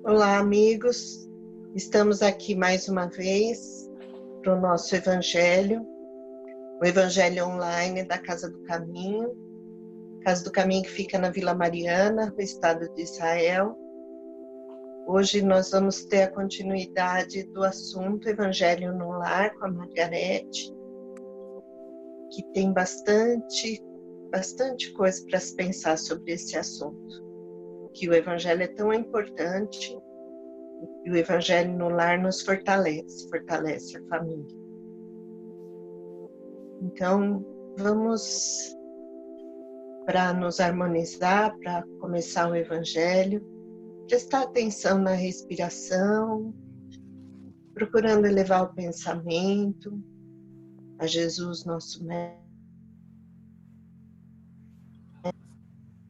Olá, amigos. Estamos aqui mais uma vez para o nosso Evangelho, o Evangelho online da Casa do Caminho. Casa do Caminho que fica na Vila Mariana, no estado de Israel. Hoje nós vamos ter a continuidade do assunto Evangelho no Lar com a Margarete, que tem bastante coisa para se pensar sobre esse assunto. Que o Evangelho é tão importante e o Evangelho no lar nos fortalece a família. Então, vamos, para nos harmonizar, para começar o Evangelho, prestar atenção na respiração, procurando elevar o pensamento a Jesus, nosso Mestre,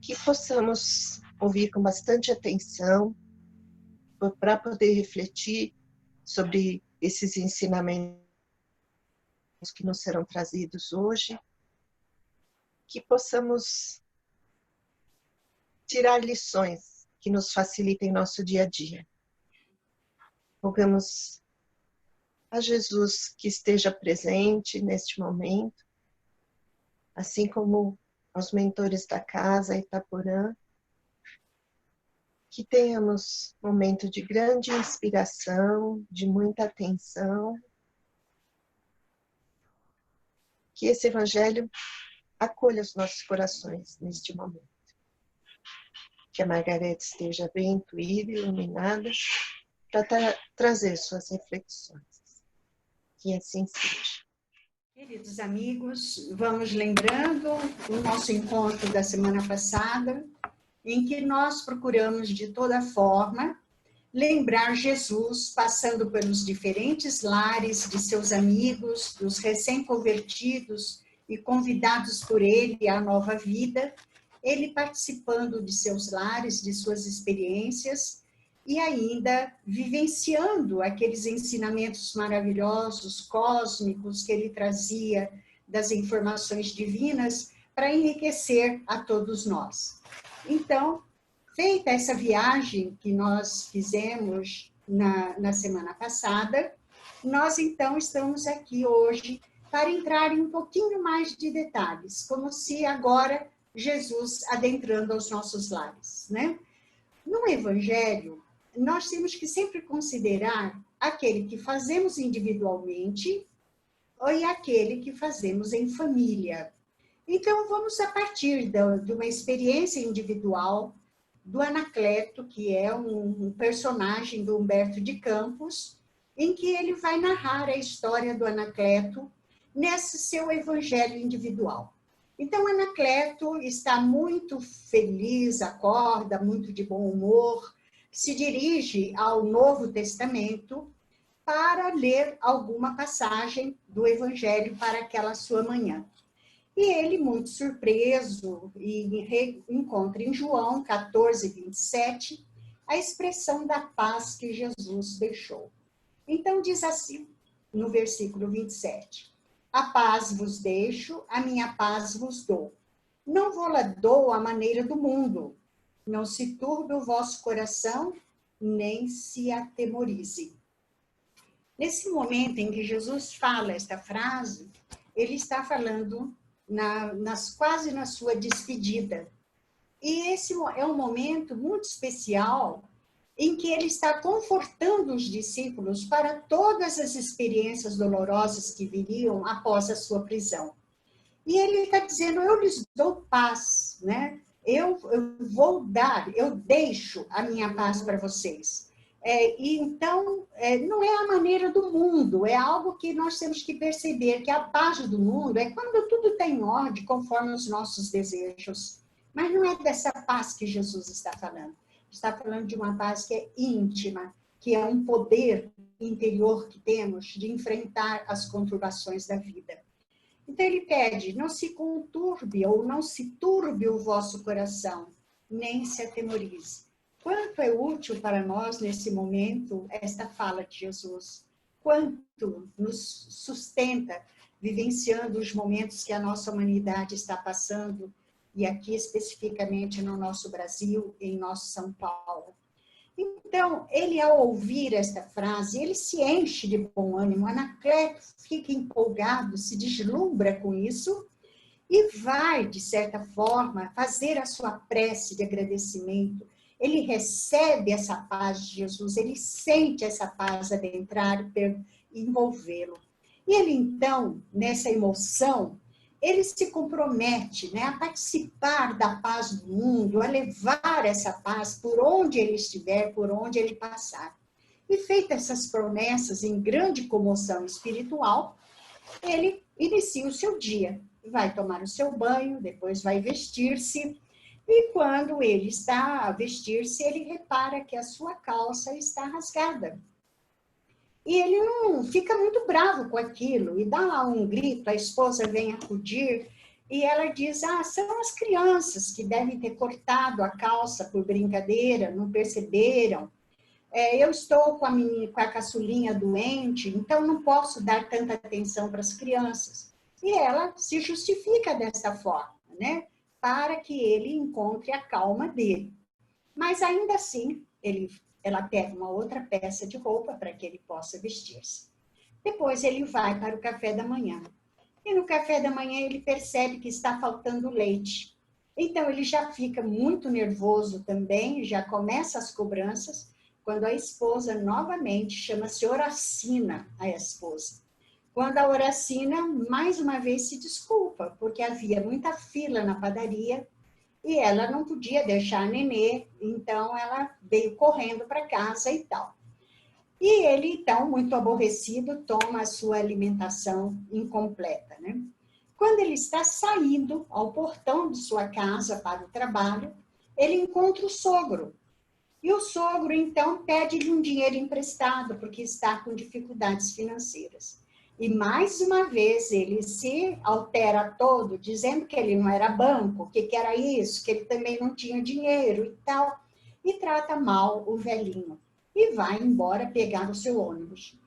que possamos ouvir com bastante atenção, para poder refletir sobre esses ensinamentos que nos serão trazidos hoje, que possamos tirar lições que nos facilitem nosso dia a dia. Rogamos a Jesus que esteja presente neste momento, assim como aos mentores da casa Itaporã, que tenhamos momento de grande inspiração, de muita atenção, que esse Evangelho acolha os nossos corações neste momento. Que a Margarete esteja bem intuída e iluminada para trazer suas reflexões. Que assim seja. Queridos amigos, vamos lembrando o nosso encontro da semana passada, em que nós procuramos de toda forma lembrar Jesus passando pelos diferentes lares de seus amigos, dos recém-convertidos e convidados por ele à nova vida, ele participando de seus lares, de suas experiências e ainda vivenciando aqueles ensinamentos maravilhosos, cósmicos que ele trazia das informações divinas para enriquecer a todos nós. Então, feita essa viagem que nós fizemos na semana passada, nós então estamos aqui hoje para entrar em um pouquinho mais de detalhes, como se agora Jesus adentrando aos nossos lares, né? No Evangelho, nós temos que sempre considerar aquele que fazemos individualmente e aquele que fazemos em família. Então, vamos a partir de uma experiência individual do Anacleto, que é um personagem do Humberto de Campos, em que ele vai narrar a história do Anacleto nesse seu evangelho individual. Então, Anacleto está muito feliz, acorda, muito de bom humor, se dirige ao Novo Testamento para ler alguma passagem do evangelho para aquela sua manhã. E ele, muito surpreso, encontra em João 14, 27, a expressão da paz que Jesus deixou. Então, diz assim, no versículo 27, a paz vos deixo, a minha paz vos dou. Não vou-la dou à maneira do mundo. Não se turbe o vosso coração, nem se atemorize. Nesse momento em que Jesus fala esta frase, ele está falando quase na sua despedida. E esse é um momento muito especial em que ele está confortando os discípulos para todas as experiências dolorosas que viriam após a sua prisão. E ele está dizendo, eu lhes dou paz, né? Eu vou dar, eu deixo a minha paz para vocês. E então, não é a maneira do mundo, é algo que nós temos que perceber, que a paz do mundo é quando tudo está em ordem, conforme os nossos desejos. Mas não é dessa paz que Jesus está falando. Está falando de uma paz que é íntima, que é um poder interior que temos de enfrentar as conturbações da vida. Então ele pede, não se conturbe ou não se turbe o vosso coração, nem se atemorize. Quanto é útil para nós, nesse momento, esta fala de Jesus? Quanto nos sustenta, vivenciando os momentos que a nossa humanidade está passando, e aqui especificamente no nosso Brasil, em nosso São Paulo. Então, ele, ao ouvir esta frase, ele se enche de bom ânimo. Anacleto fica empolgado, se deslumbra com isso e vai, de certa forma, fazer a sua prece de agradecimento. Ele recebe essa paz de Jesus, ele sente essa paz adentrar e envolvê-lo. E ele, então, nessa emoção, ele se compromete, né, a participar da paz do mundo, a levar essa paz por onde ele estiver, por onde ele passar. E feitas essas promessas em grande comoção espiritual, ele inicia o seu dia. Vai tomar o seu banho, depois vai vestir-se, e quando ele está a vestir-se, ele repara que a sua calça está rasgada. E ele não fica muito bravo com aquilo, e dá lá um grito, a esposa vem acudir, e ela diz, são as crianças que devem ter cortado a calça por brincadeira, não perceberam. Eu estou com a caçulinha doente, então não posso dar tanta atenção para as crianças. E ela se justifica dessa forma, né? Para que ele encontre a calma dele. Mas ainda assim, ela pega uma outra peça de roupa para que ele possa vestir-se. Depois ele vai para o café da manhã. E no café da manhã ele percebe que está faltando leite. Então ele já fica muito nervoso também, já começa as cobranças, quando a esposa novamente chama-se Horacina, a esposa. Quando a Horacina, mais uma vez, se desculpa, porque havia muita fila na padaria e ela não podia deixar a nenê, então ela veio correndo para casa e tal. E ele, então, muito aborrecido, toma a sua alimentação incompleta, né? Quando ele está saindo ao portão de sua casa para o trabalho, ele encontra o sogro. E o sogro, então, pede-lhe um dinheiro emprestado, porque está com dificuldades financeiras. E, mais uma vez, ele se altera todo, dizendo que ele não era banco, que era isso, que ele também não tinha dinheiro e tal, e trata mal o velhinho. E vai embora pegar o seu ônibus.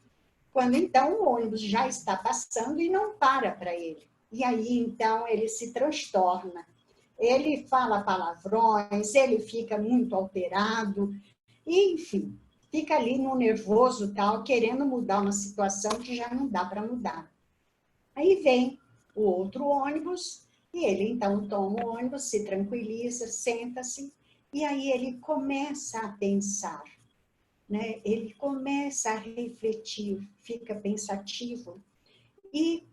Quando, então, o ônibus já está passando e não para ele. E aí, então, ele se transtorna. Ele fala palavrões, ele fica muito alterado, e, enfim, fica ali no nervoso tal, querendo mudar uma situação que já não dá para mudar. Aí vem o outro ônibus, e ele então toma o ônibus, se tranquiliza, senta-se, e aí ele começa a pensar, né? Ele começa a refletir, fica pensativo, e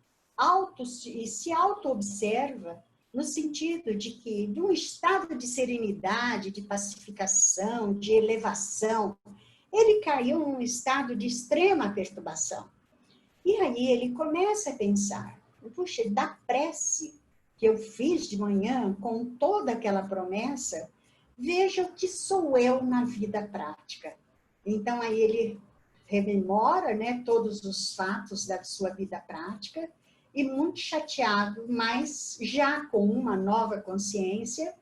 se auto-observa no sentido de que, de um estado de serenidade, de pacificação, de elevação, ele caiu num estado de extrema perturbação. E aí ele começa a pensar, puxa, da prece que eu fiz de manhã, com toda aquela promessa, veja o que sou eu na vida prática. Então aí ele rememora, né, todos os fatos da sua vida prática, e muito chateado, mas já com uma nova consciência,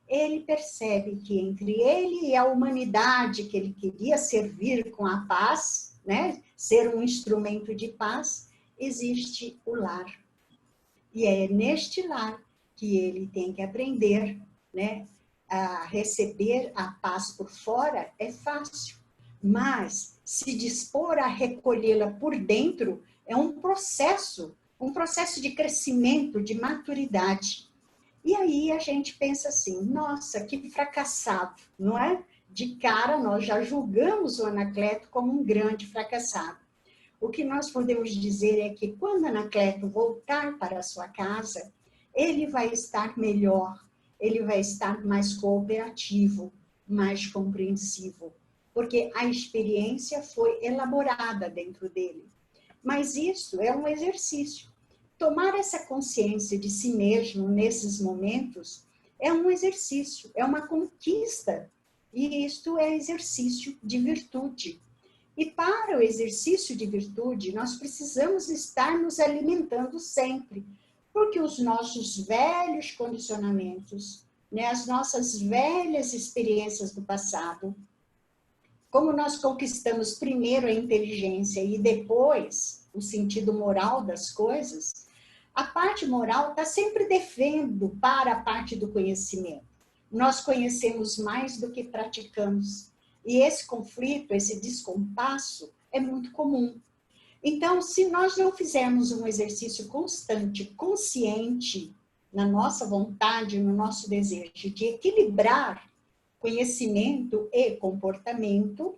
ele percebe que entre ele e a humanidade que ele queria servir com a paz, né, ser um instrumento de paz, existe o lar. E é neste lar que ele tem que aprender, né, a receber a paz por fora é fácil, mas se dispor a recolhê-la por dentro é um processo de crescimento, de maturidade. E aí a gente pensa assim, nossa, que fracassado, não é? De cara nós já julgamos o Anacleto como um grande fracassado. O que nós podemos dizer é que quando Anacleto voltar para a sua casa, ele vai estar melhor, ele vai estar mais cooperativo, mais compreensivo, porque a experiência foi elaborada dentro dele. Mas isso é um exercício. Tomar essa consciência de si mesmo nesses momentos é um exercício, é uma conquista. E isto é exercício de virtude. E para o exercício de virtude, nós precisamos estar nos alimentando sempre, porque os nossos velhos condicionamentos, né, as nossas velhas experiências do passado, como nós conquistamos primeiro a inteligência e depois o sentido moral das coisas, a parte moral está sempre devendo para a parte do conhecimento. Nós conhecemos mais do que praticamos. E esse conflito, esse descompasso é muito comum. Então, se nós não fizermos um exercício constante, consciente, na nossa vontade, no nosso desejo de equilibrar conhecimento e comportamento,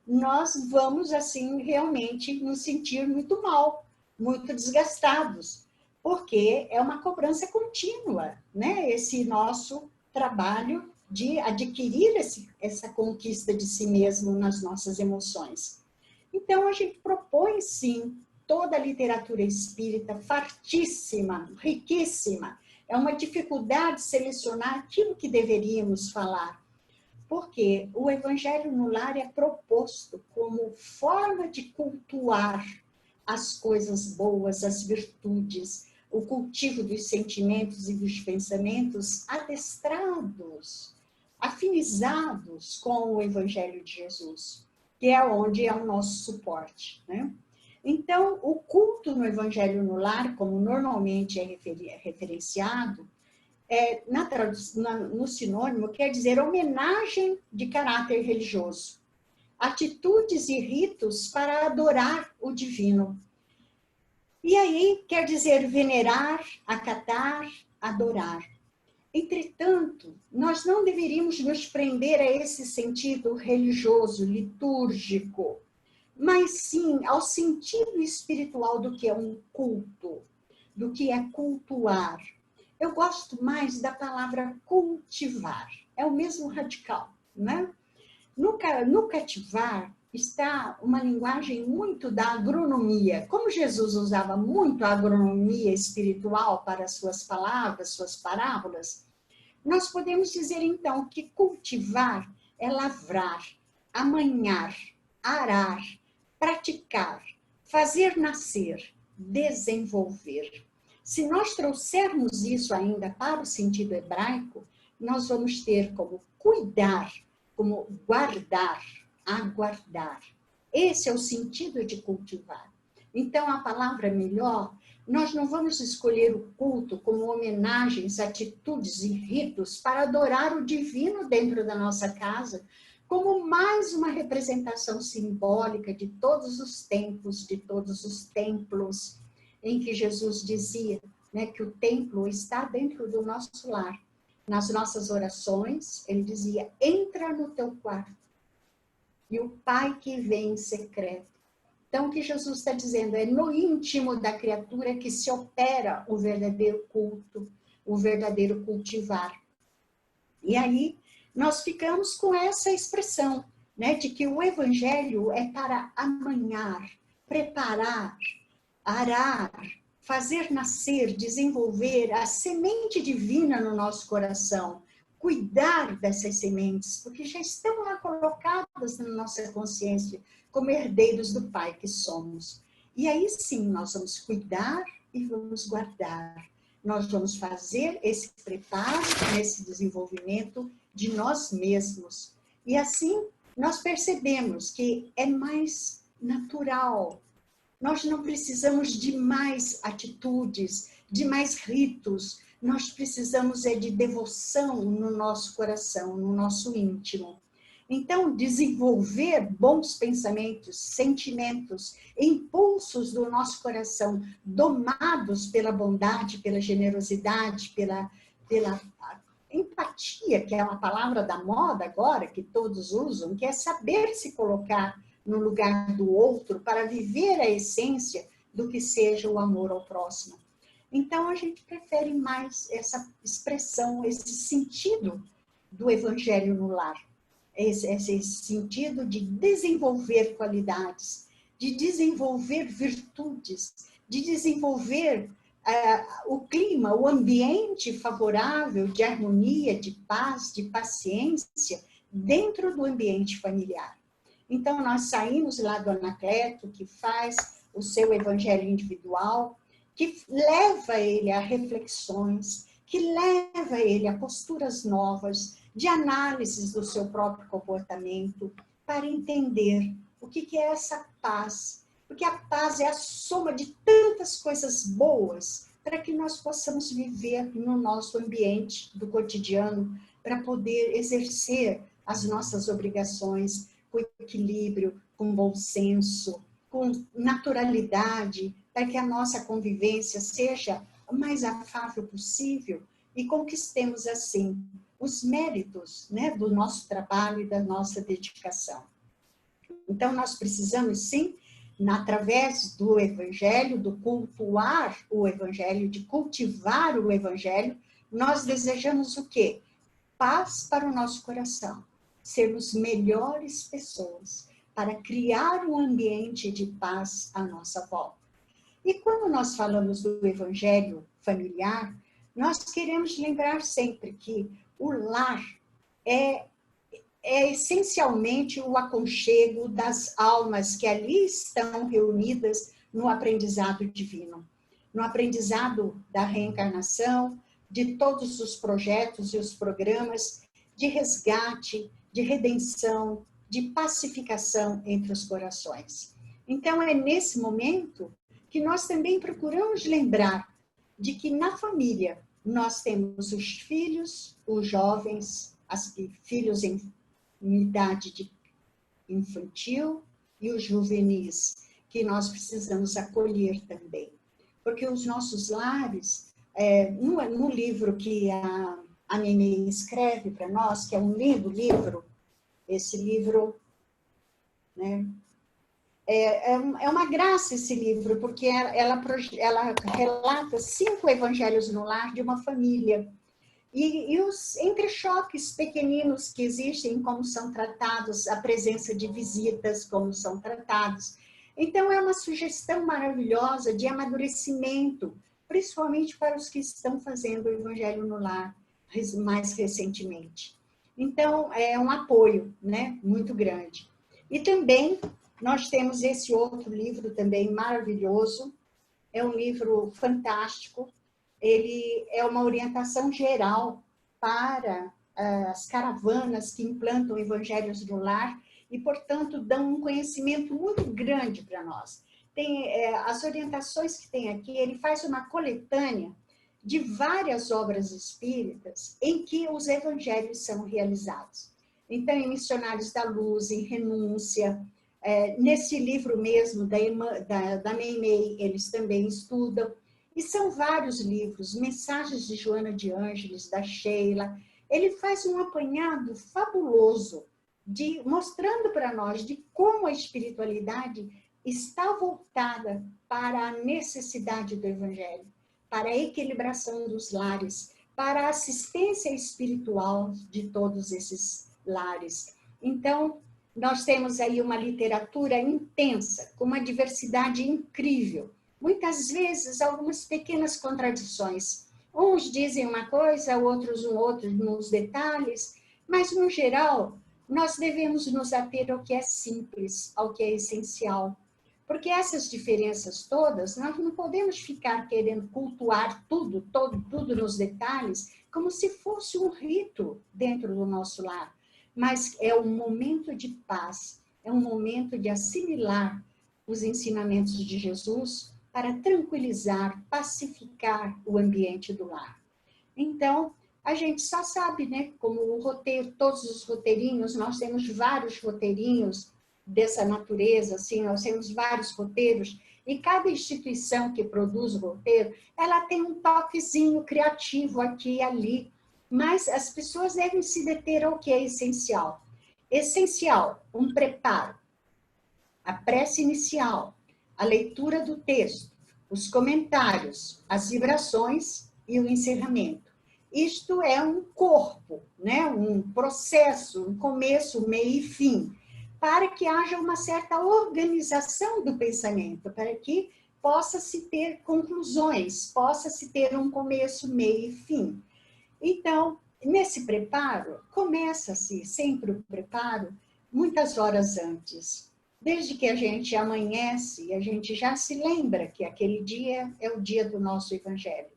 nós vamos, assim, realmente nos sentir muito mal, muito desgastados, porque é uma cobrança contínua, né? Esse nosso trabalho de adquirir essa conquista de si mesmo nas nossas emoções. Então, a gente propõe, sim, toda a literatura espírita, fartíssima, riquíssima. É uma dificuldade selecionar aquilo que deveríamos falar, porque o Evangelho no Lar é proposto como forma de cultuar as coisas boas, as virtudes, o cultivo dos sentimentos e dos pensamentos adestrados, afinizados com o Evangelho de Jesus, que é onde é o nosso suporte, né? Então, o culto no Evangelho no Lar, como normalmente é referenciado, no sinônimo, quer dizer homenagem de caráter religioso, atitudes e ritos para adorar o divino. E aí quer dizer venerar, acatar, adorar. Entretanto, nós não deveríamos nos prender a esse sentido religioso, litúrgico, mas sim ao sentido espiritual do que é um culto, do que é cultuar. Eu gosto mais da palavra cultivar, é o mesmo radical, né? No cativar está uma linguagem muito da agronomia. Como Jesus usava muito a agronomia espiritual para suas palavras, suas parábolas, nós podemos dizer então que cultivar é lavrar, amanhar, arar, praticar, fazer nascer, desenvolver. Se nós trouxermos isso ainda para o sentido hebraico, nós vamos ter como cuidar, como guardar, aguardar. Esse é o sentido de cultivar. Então, a palavra melhor, nós não vamos escolher o culto como homenagens, atitudes e ritos para adorar o divino dentro da nossa casa, como mais uma representação simbólica de todos os tempos, de todos os templos, em que Jesus dizia, né, que o templo está dentro do nosso lar. Nas nossas orações, ele dizia, entra no teu quarto, e o Pai que vem em secreto. Então, o que Jesus está dizendo é no íntimo da criatura que se opera o verdadeiro culto, o verdadeiro cultivar. E aí, nós ficamos com essa expressão, né, de que o Evangelho é para amanhar, preparar, arar, fazer nascer, desenvolver a semente divina no nosso coração, cuidar dessas sementes, porque já estão lá colocadas na nossa consciência, como herdeiros do Pai que somos. E aí sim, nós vamos cuidar e vamos guardar. Nós vamos fazer esse preparo, esse desenvolvimento de nós mesmos. E assim, nós percebemos que é mais natural. Nós não precisamos de mais atitudes, de mais ritos. Nós precisamos de devoção no nosso coração, no nosso íntimo. Então, desenvolver bons pensamentos, sentimentos, impulsos do nosso coração, domados pela bondade, pela generosidade, pela empatia, que é uma palavra da moda agora, que todos usam, que é saber se colocar no lugar do outro para viver a essência do que seja o amor ao próximo. Então, a gente prefere mais essa expressão, esse sentido do Evangelho no lar. Esse sentido de desenvolver qualidades, de desenvolver virtudes, de desenvolver o clima, o ambiente favorável de harmonia, de paz, de paciência dentro do ambiente familiar. Então, nós saímos lá do Anacleto, que faz o seu evangelho individual, que leva ele a reflexões, que leva ele a posturas novas, de análises do seu próprio comportamento, para entender o que é essa paz. Porque a paz é a soma de tantas coisas boas para que nós possamos viver no nosso ambiente do cotidiano, para poder exercer as nossas obrigações com equilíbrio, com bom senso, com naturalidade, para que a nossa convivência seja o mais afável possível e conquistemos, assim, os méritos, né, do nosso trabalho e da nossa dedicação. Então, nós precisamos, sim, através do Evangelho, do cultuar o Evangelho, de cultivar o Evangelho, nós desejamos o quê? Paz para o nosso coração, sermos melhores pessoas, para criar um ambiente de paz à nossa volta. E quando nós falamos do Evangelho familiar, nós queremos lembrar sempre que o lar é essencialmente o aconchego das almas que ali estão reunidas no aprendizado divino, no aprendizado da reencarnação, de todos os projetos e os programas de resgate, de redenção, de pacificação entre os corações. Então, é nesse momento que nós também procuramos lembrar de que na família nós temos os filhos, os jovens, filhos em idade de infantil e os juvenis, que nós precisamos acolher também. Porque os nossos lares, no livro que a Nenê escreve para nós, que é um lindo livro, esse livro, né, é uma graça esse livro, porque ela relata 5 evangelhos no lar de uma família. E os entrechoques pequeninos que existem, como são tratados, a presença de visitas, como são tratados. Então, é uma sugestão maravilhosa de amadurecimento, principalmente para os que estão fazendo o Evangelho no Lar mais recentemente. Então, é um apoio, né, muito grande. E também, nós temos esse outro livro também maravilhoso, é um livro fantástico, ele é uma orientação geral para as caravanas que implantam evangelhos no lar e, portanto, dão um conhecimento muito grande para nós. As orientações que tem aqui, ele faz uma coletânea de várias obras espíritas em que os evangelhos são realizados. Então, em Missionários da Luz, em Renúncia, nesse livro mesmo da Meimei, eles também estudam. E são vários livros, Mensagens de Joana de Ângeles, da Sheila. Ele faz um apanhado fabuloso, mostrando para nós de como a espiritualidade está voltada para a necessidade do Evangelho, para a equilibração dos lares, para a assistência espiritual de todos esses lares. Então, nós temos aí uma literatura intensa, com uma diversidade incrível. Muitas vezes, algumas pequenas contradições. Uns dizem uma coisa, outros nos detalhes, mas, no geral, nós devemos nos ater ao que é simples, ao que é essencial. Porque essas diferenças todas, nós não podemos ficar querendo cultuar tudo nos detalhes, como se fosse um rito dentro do nosso lar. Mas é um momento de paz, é um momento de assimilar os ensinamentos de Jesus, para tranquilizar, pacificar o ambiente do lar. Então, a gente só sabe, né, como o roteiro, todos os roteirinhos, nós temos vários roteirinhos dessa natureza, assim, nós temos vários roteiros, e cada instituição que produz o roteiro, ela tem um toquezinho criativo aqui e ali, mas as pessoas devem se deter ao que é essencial. Essencial, um preparo, a prece inicial, a leitura do texto, os comentários, as vibrações e o encerramento. Isto é um corpo, né? Um processo, um começo, meio e fim, para que haja uma certa organização do pensamento, para que possa-se ter conclusões, possa-se ter um começo, meio e fim. Então, nesse preparo, começa-se sempre o preparo muitas horas antes. Desde que a gente amanhece, a gente já se lembra que aquele dia é o dia do nosso Evangelho.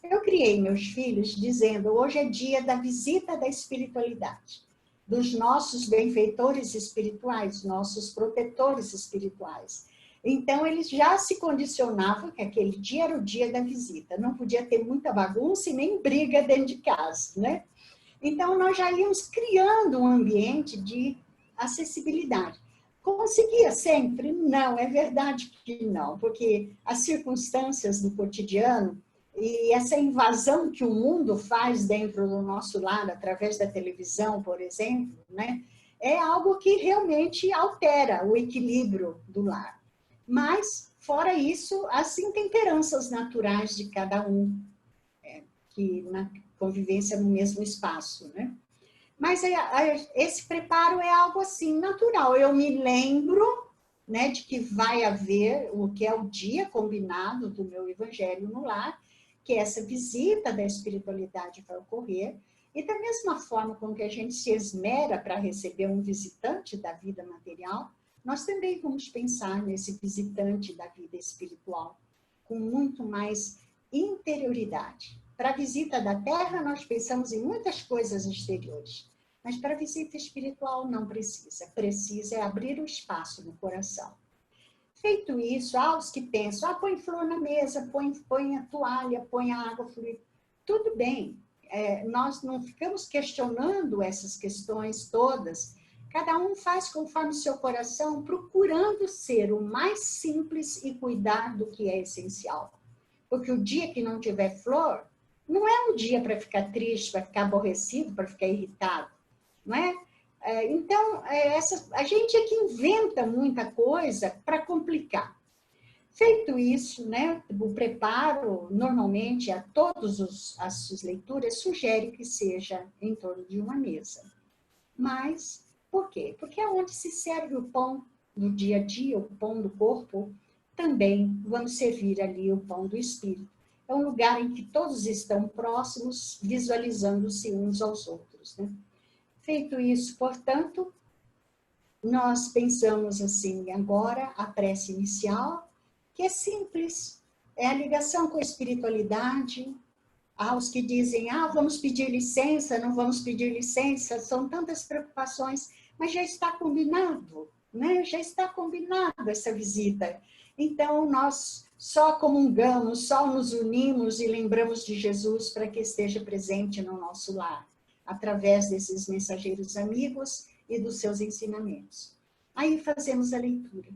Eu criei meus filhos dizendo, hoje é dia da visita da espiritualidade, dos nossos benfeitores espirituais, nossos protetores espirituais. Então, eles já se condicionavam que aquele dia era o dia da visita. Não podia ter muita bagunça e nem briga dentro de casa, né? Então, nós já íamos criando um ambiente de acessibilidade. Conseguia sempre? Não, é verdade que não, porque as circunstâncias do cotidiano e essa invasão que o mundo faz dentro do nosso lar, através da televisão, por exemplo, né, é algo que realmente altera o equilíbrio do lar. Mas, fora isso, as intemperanças naturais de cada um, que na convivência no mesmo espaço, né? Mas esse preparo é algo assim, natural. Eu me lembro, né, de que vai haver o que é o dia combinado do meu evangelho no lar, que essa visita da espiritualidade vai ocorrer, e da mesma forma com que a gente se esmera para receber um visitante da vida material, nós também vamos pensar nesse visitante da vida espiritual, com muito mais interioridade. Para a visita da Terra, nós pensamos em muitas coisas exteriores, mas para a visita espiritual não precisa. Precisa é abrir o espaço no coração. Feito isso, há os que pensam, põe flor na mesa, põe a toalha, põe a água fluir. Tudo bem, nós não ficamos questionando essas questões todas. Cada um faz conforme o seu coração, procurando ser o mais simples e cuidar do que é essencial. Porque o dia que não tiver flor, não é um dia para ficar triste, para ficar aborrecido, para ficar irritado, não é? Então, a gente é que inventa muita coisa para complicar. Feito isso, né, o preparo, normalmente, a todas as suas leituras, sugere que seja em torno de uma mesa. Mas, por quê? Porque é onde se serve o pão do dia a dia, o pão do corpo, também vamos servir ali o pão do espírito. É um lugar em que todos estão próximos, visualizando-se uns aos outros, né? Feito isso, portanto, nós pensamos assim, agora a prece inicial, que é simples, é a ligação com a espiritualidade. Há os que dizem, vamos pedir licença, não vamos pedir licença, são tantas preocupações, mas já está combinado, né? Já está combinado essa visita. Então, nós só comungamos, só nos unimos e lembramos de Jesus para que esteja presente no nosso lar, através desses mensageiros amigos e dos seus ensinamentos. Aí fazemos a leitura,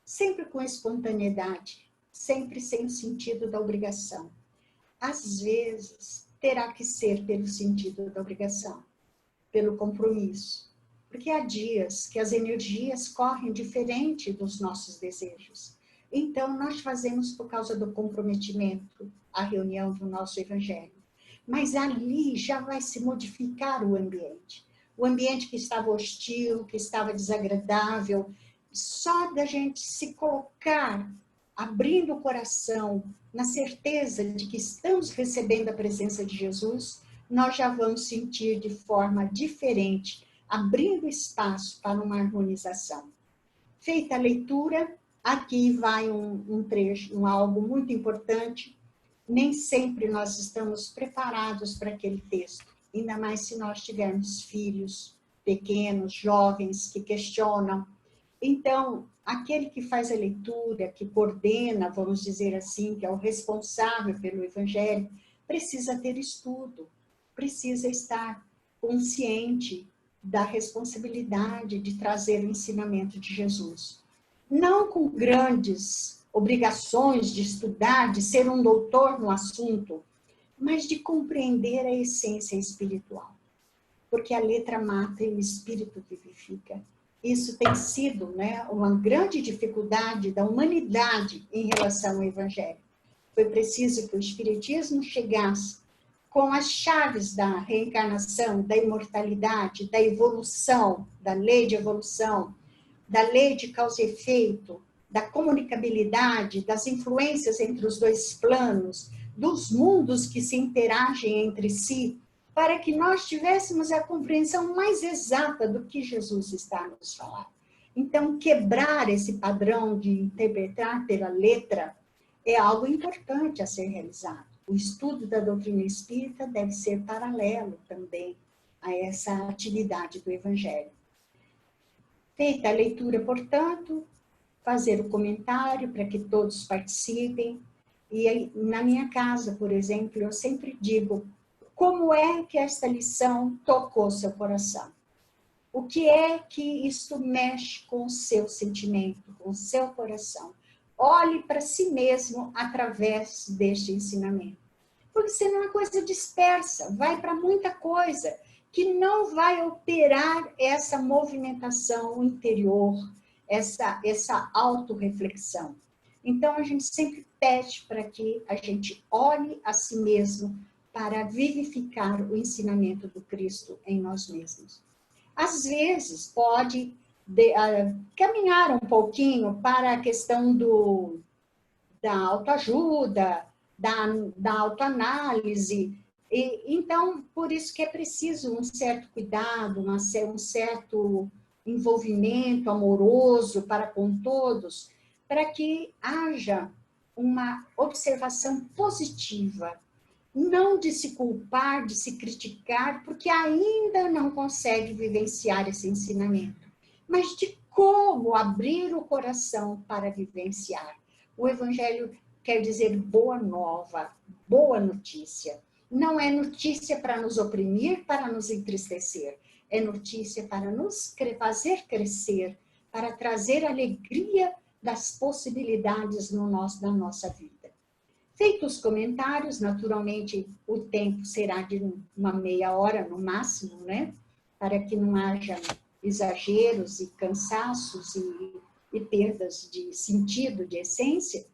sempre com espontaneidade, sempre sem o sentido da obrigação. Às vezes, terá que ser pelo sentido da obrigação, pelo compromisso, porque há dias que as energias correm diferente dos nossos desejos. Então, nós fazemos por causa do comprometimento a reunião do nosso evangelho. Mas ali já vai se modificar o ambiente. O ambiente que estava hostil, que estava desagradável, só da gente se colocar, abrindo o coração, na certeza de que estamos recebendo a presença de Jesus, nós já vamos sentir de forma diferente, abrindo espaço para uma harmonização. Feita a leitura, aqui vai um trecho, algo muito importante. Nem sempre nós estamos preparados para aquele texto, ainda mais se nós tivermos filhos pequenos, jovens, que questionam. Então, aquele que faz a leitura, que coordena, vamos dizer assim, que é o responsável pelo evangelho, precisa ter estudo, precisa estar consciente da responsabilidade de trazer o ensinamento de Jesus. Não com grandes obrigações de estudar, de ser um doutor no assunto, mas de compreender a essência espiritual. Porque a letra mata e o espírito vivifica. Isso tem sido, né, uma grande dificuldade da humanidade em relação ao Evangelho. Foi preciso que o Espiritismo chegasse com as chaves da reencarnação, da imortalidade, da evolução, da lei de evolução, da lei de causa e efeito, da comunicabilidade, das influências entre os dois planos, dos mundos que se interagem entre si, para que nós tivéssemos a compreensão mais exata do que Jesus está a nos falar. Então, quebrar esse padrão de interpretar pela letra é algo importante a ser realizado. O estudo da doutrina espírita deve ser paralelo também a essa atividade do Evangelho. Feita a leitura, portanto, fazer o comentário para que todos participem. E aí, na minha casa, por exemplo, eu sempre digo, como é que esta lição tocou seu coração? O que é que isso mexe com o seu sentimento, com o seu coração? Olhe para si mesmo através deste ensinamento. Porque senão é uma coisa dispersa, vai para muita coisa, que não vai operar essa movimentação interior, essa autorreflexão. Então, a gente sempre pede para que a gente olhe a si mesmo para vivificar o ensinamento do Cristo em nós mesmos. Às vezes, pode caminhar um pouquinho para a questão da autoajuda, da autoanálise. Então, por isso que é preciso um certo cuidado, um certo envolvimento amoroso para com todos, para que haja uma observação positiva, não de se culpar, de se criticar, porque ainda não consegue vivenciar esse ensinamento, mas de como abrir o coração para vivenciar. O Evangelho quer dizer boa nova, boa notícia. Não é notícia para nos oprimir, para nos entristecer. É notícia para nos fazer crescer, para trazer alegria das possibilidades na nossa vida. Feitos os comentários, naturalmente o tempo será de uma meia hora no máximo, né? Para que não haja exageros e cansaços e perdas de sentido, de essência.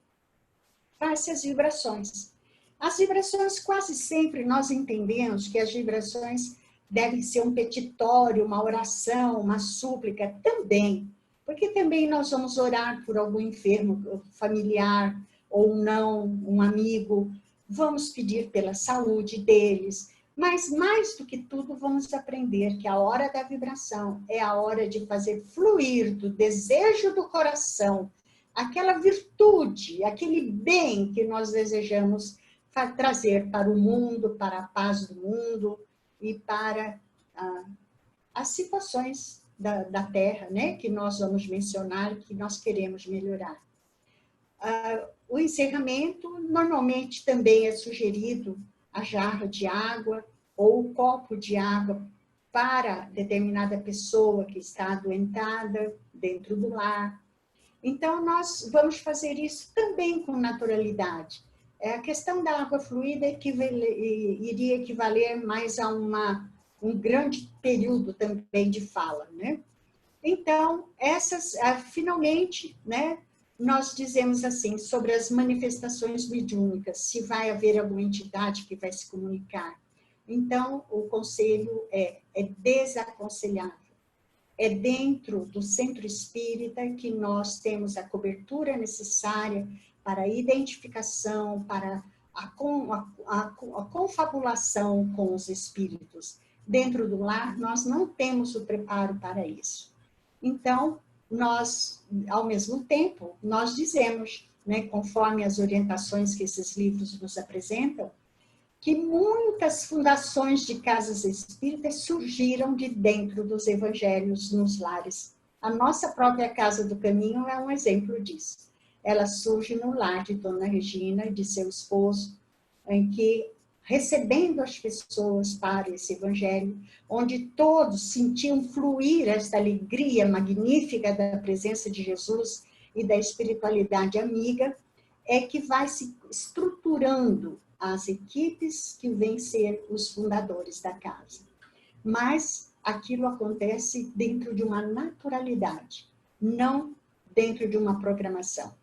Faça as vibrações. As vibrações, quase sempre nós entendemos que as vibrações devem ser um petitório, uma oração, uma súplica também. Porque também nós vamos orar por algum enfermo familiar ou não, um amigo. Vamos pedir pela saúde deles. Mas, mais do que tudo, vamos aprender que a hora da vibração é a hora de fazer fluir do desejo do coração aquela virtude, aquele bem que nós desejamos trazer para o mundo, para a paz do mundo e para as situações da Terra, né, que nós vamos mencionar, que nós queremos melhorar. O encerramento, normalmente também é sugerido a jarra de água ou o copo de água para determinada pessoa que está adoentada dentro do lar. Então, nós vamos fazer isso também com naturalidade. A questão da água fluida iria equivaler mais a um grande período também de fala, né? Então, finalmente, né, nós dizemos assim, sobre as manifestações mediúnicas, se vai haver alguma entidade que vai se comunicar. Então, o conselho é desaconselhável. É dentro do centro espírita que nós temos a cobertura necessária para a identificação, para a confabulação com os espíritos. Dentro do lar, nós não temos o preparo para isso. Então, nós, ao mesmo tempo, nós dizemos, né, conforme as orientações que esses livros nos apresentam, que muitas fundações de casas espíritas surgiram de dentro dos evangelhos nos lares. A nossa própria Casa do Caminho é um exemplo disso. Ela surge no lar de Dona Regina e de seu esposo, em que, recebendo as pessoas para esse evangelho, onde todos sentiam fluir esta alegria magnífica da presença de Jesus e da espiritualidade amiga, é que vai se estruturando as equipes que vêm ser os fundadores da casa. Mas aquilo acontece dentro de uma naturalidade, não dentro de uma programação.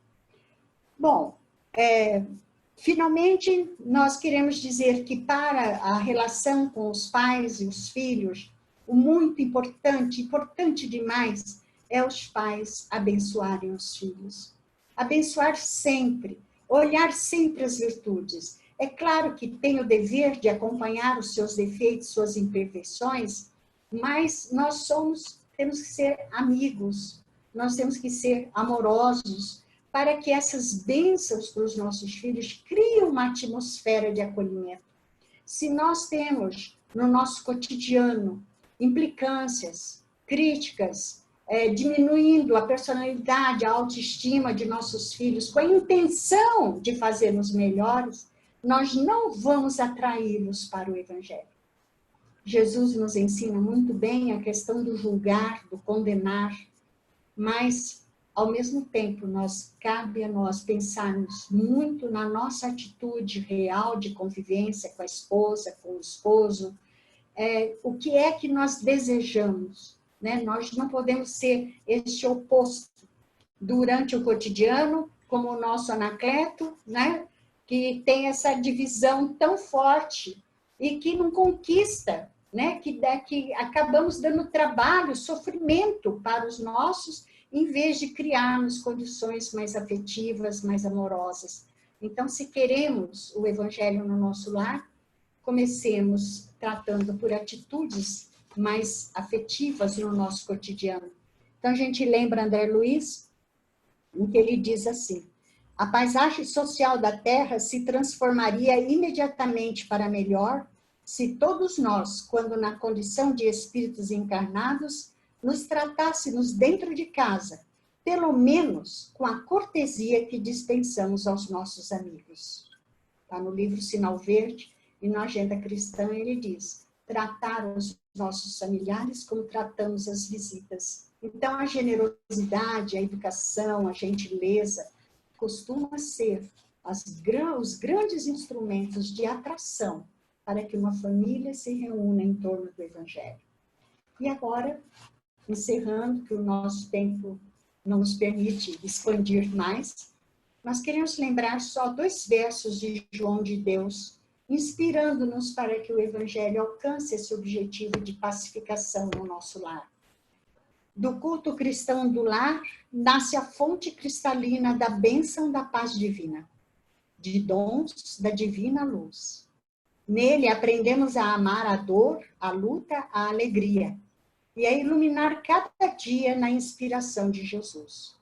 Bom, finalmente, nós queremos dizer que para a relação com os pais e os filhos, o muito importante demais, é os pais abençoarem os filhos. Abençoar sempre, olhar sempre as virtudes. É claro que tem o dever de acompanhar os seus defeitos, suas imperfeições, mas nós temos que ser amigos, nós temos que ser amorosos, para que essas bênçãos para os nossos filhos criem uma atmosfera de acolhimento. Se nós temos no nosso cotidiano implicâncias, críticas, diminuindo a personalidade, a autoestima de nossos filhos, com a intenção de fazermos melhores, nós não vamos atraí-los para o Evangelho. Jesus nos ensina muito bem a questão do julgar, do condenar, mas, ao mesmo tempo, cabe a nós pensarmos muito na nossa atitude real de convivência com a esposa, com o esposo, o que é que nós desejamos, né? Nós não podemos ser este oposto durante o cotidiano, como o nosso Anacleto, né? Que tem essa divisão tão forte e que não conquista, né? Que acabamos dando trabalho, sofrimento para os nossos, em vez de criarmos condições mais afetivas, mais amorosas. Então, se queremos o Evangelho no nosso lar, comecemos tratando por atitudes mais afetivas no nosso cotidiano. Então, a gente lembra André Luiz, em que ele diz assim: a paisagem social da Terra se transformaria imediatamente para melhor se todos nós, quando na condição de espíritos encarnados, nos tratássemos dentro de casa, pelo menos com a cortesia que dispensamos aos nossos amigos. Está no livro Sinal Verde, e na Agenda Cristã ele diz: tratar os nossos familiares como tratamos as visitas. Então, a generosidade, a educação, a gentileza, costuma ser os grandes instrumentos de atração para que uma família se reúna em torno do Evangelho. E agora, encerrando, que o nosso tempo não nos permite expandir mais, nós queremos lembrar só 2 versos de João de Deus, inspirando-nos para que o Evangelho alcance esse objetivo de pacificação no nosso lar. Do culto cristão do lar, nasce a fonte cristalina da bênção da paz divina, de dons da divina luz. Nele aprendemos a amar a dor, a luta, a alegria, e a iluminar cada dia na inspiração de Jesus.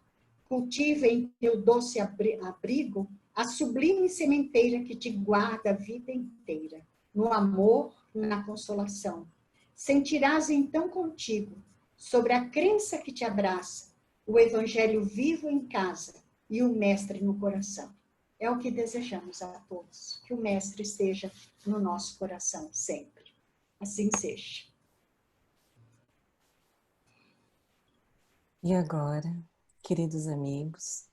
Cultiva em teu doce abrigo a sublime sementeira que te guarda a vida inteira, no amor, na consolação. Sentirás então contigo, sobre a crença que te abraça, o Evangelho vivo em casa e o Mestre no coração. É o que desejamos a todos, que o Mestre esteja no nosso coração sempre. Assim seja. E agora, queridos amigos,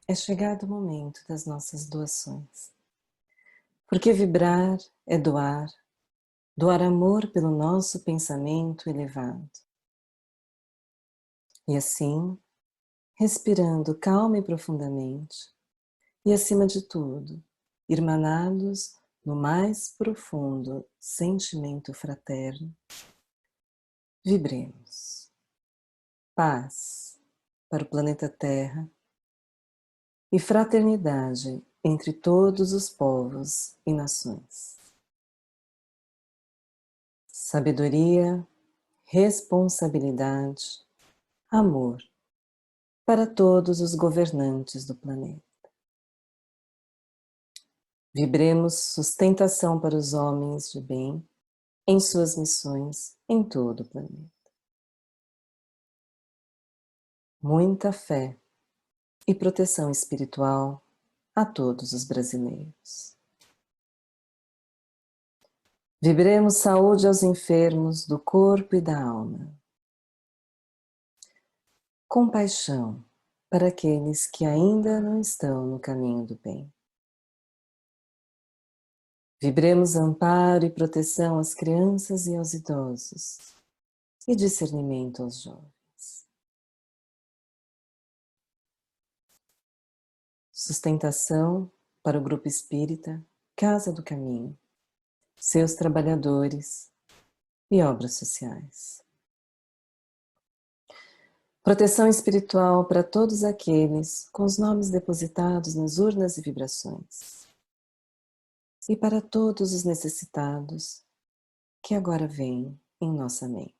é chegado o momento das nossas doações. Porque vibrar é doar, doar amor pelo nosso pensamento elevado. E assim, respirando calma e profundamente, e acima de tudo, irmanados no mais profundo sentimento fraterno, vibremos. Paz para o planeta Terra e fraternidade entre todos os povos e nações. Sabedoria, responsabilidade, amor para todos os governantes do planeta. Vibremos sustentação para os homens de bem em suas missões em todo o planeta. Muita fé e proteção espiritual a todos os brasileiros. Vibremos saúde aos enfermos do corpo e da alma. Compaixão para aqueles que ainda não estão no caminho do bem. Vibremos amparo e proteção às crianças e aos idosos, e discernimento aos jovens. Sustentação para o Grupo Espírita Casa do Caminho, seus trabalhadores e obras sociais. Proteção espiritual para todos aqueles com os nomes depositados nas urnas e vibrações. E para todos os necessitados que agora vêm em nossa mente.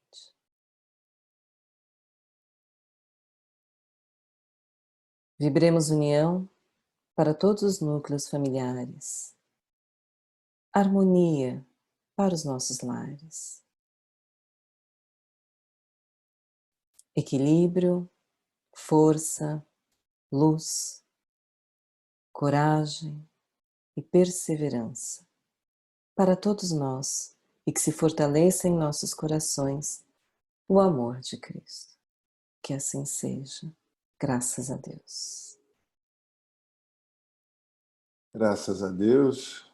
Vibremos união para todos os núcleos familiares. Harmonia para os nossos lares. Equilíbrio, força, luz, coragem, e perseverança para todos nós e que se fortaleça em nossos corações o amor de Cristo. Que assim seja, graças a Deus. Graças a Deus.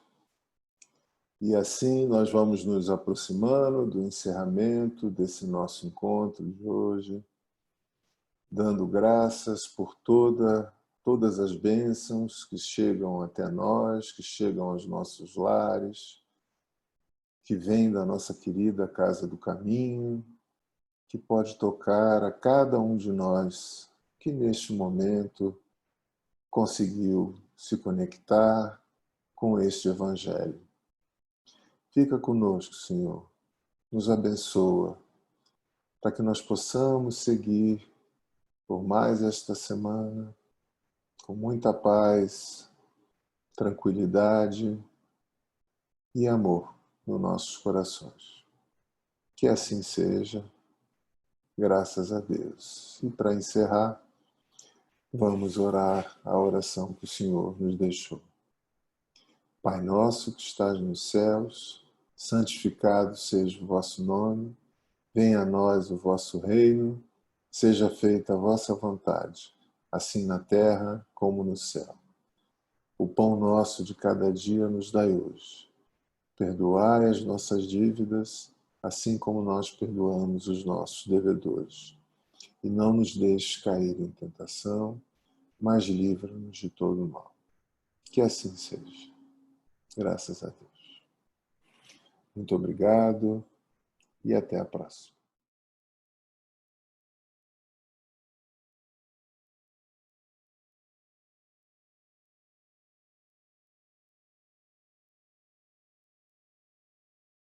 E assim nós vamos nos aproximando do encerramento desse nosso encontro de hoje, dando graças por todas as bênçãos que chegam até nós, que chegam aos nossos lares, que vêm da nossa querida Casa do Caminho, que pode tocar a cada um de nós que neste momento conseguiu se conectar com este Evangelho. Fica conosco, Senhor, nos abençoa, para que nós possamos seguir por mais esta semana, com muita paz, tranquilidade e amor nos nossos corações. Que assim seja, graças a Deus. E para encerrar, vamos orar a oração que o Senhor nos deixou. Pai nosso que estás nos céus, santificado seja o vosso nome, venha a nós o vosso reino, seja feita a vossa vontade, assim na terra como no céu. O pão nosso de cada dia nos dai hoje. Perdoai as nossas dívidas, assim como nós perdoamos os nossos devedores. E não nos deixes cair em tentação, mas livra-nos de todo o mal. Que assim seja. Graças a Deus. Muito obrigado e até a próxima.